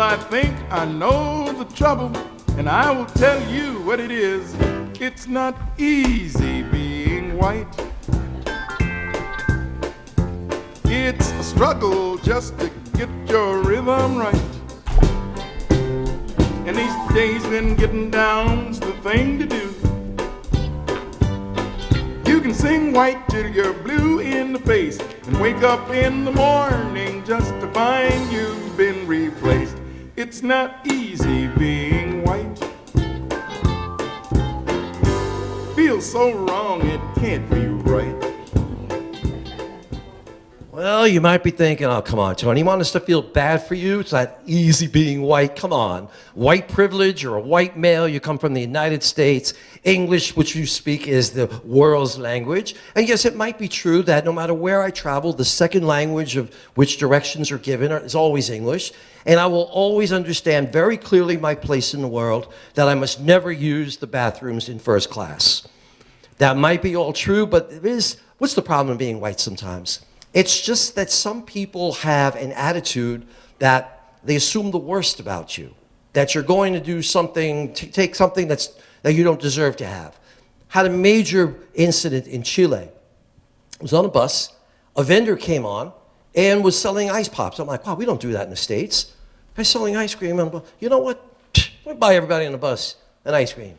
I think I know the trouble, and I will tell you what it is. It's not easy being white. It's a struggle just to get your rhythm right. And these days when getting down's the thing to do. You can sing white till you're blue in the face and wake up in the morning just to find you've been replaced. It's not easy being white. Feels so wrong it can't be right. Well, you might be thinking, oh, come on, Tony, you want us to feel bad for you? It's not easy being white. Come on. White privilege, you're a white male, you come from the United States. English, which you speak, is the world's language. And yes, it might be true that no matter where I travel, the second language of which directions are given is always English. And I will always understand very clearly my place in the world, that I must never use the bathrooms in first class. That might be all true, but what's the problem with being white sometimes? It's just that some people have an attitude that they assume the worst about you, that you're going to do something, take something that you don't deserve to have. Had a major incident in Chile. I was on a bus, a vendor came on and was selling ice pops. I'm like, wow, we don't do that in the States. I'm selling ice cream. I'm like, you know what? We buy everybody on the bus an ice cream.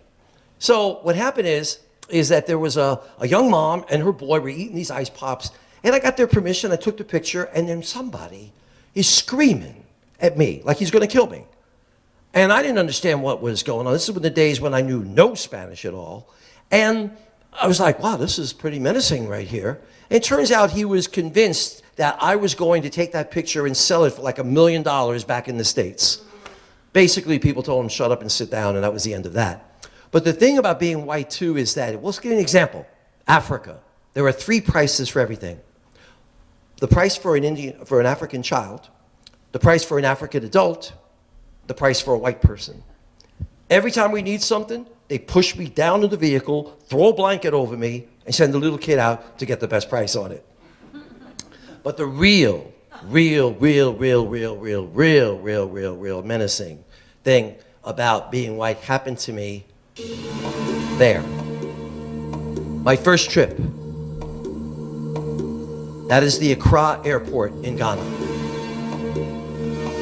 So what happened is that there was a young mom and her boy were eating these ice pops. And I got their permission, I took the picture, and then somebody is screaming at me like he's going to kill me. And I didn't understand what was going on. This is the days when I knew no Spanish at all. And I was like, wow, this is pretty menacing right here. And it turns out he was convinced that I was going to take that picture and sell it for like $1 million back in the States. Basically, people told him, shut up and sit down, and that was the end of that. But the thing about being white, too, is that, let's give you an example. Africa. There are 3 prices for everything. The price for an African child, the price for an African adult, the price for a white person. Every time we need something, they push me down to the vehicle, throw a blanket over me, and send the little kid out to get the best price on it. But the real menacing thing about being white happened to me there. My first trip. That is the Accra airport in Ghana.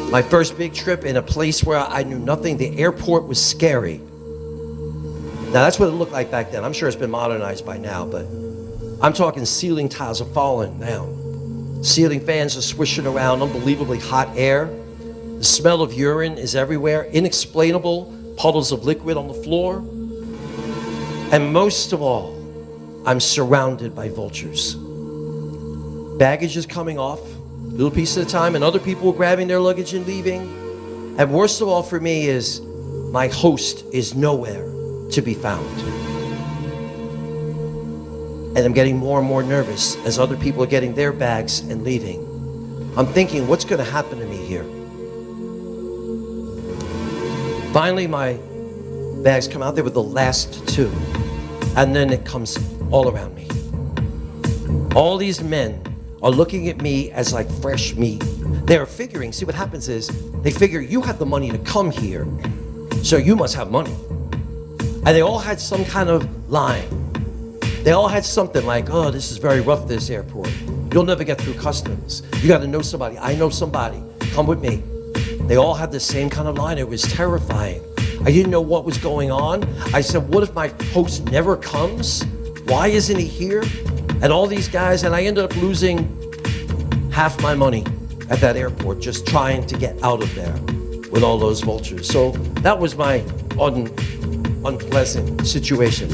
My first big trip in a place where I knew nothing. The airport was scary. Now that's what it looked like back then. I'm sure it's been modernized by now, but I'm talking ceiling tiles are falling down. Ceiling fans are swishing around, unbelievably hot air. The smell of urine is everywhere, inexplainable puddles of liquid on the floor. And most of all, I'm surrounded by vultures. Baggage is coming off, little piece at a time, and other people are grabbing their luggage and leaving. And worst of all for me is my host is nowhere to be found. And I'm getting more and more nervous as other people are getting their bags and leaving. I'm thinking, what's going to happen to me here? Finally, my bags come out. They were the last 2. And then it comes all around me. All these men are looking at me as like fresh meat. They're figuring, see what happens is, they figure you have the money to come here, so you must have money. And they all had some kind of line. They all had something like, oh, this is very rough, this airport. You'll never get through customs. You got to know somebody. I know somebody. Come with me. They all had the same kind of line. It was terrifying. I didn't know what was going on. I said, what if my host never comes? Why isn't he here? And all these guys, and I ended up losing half my money at that airport just trying to get out of there with all those vultures. So that was my unpleasant situation.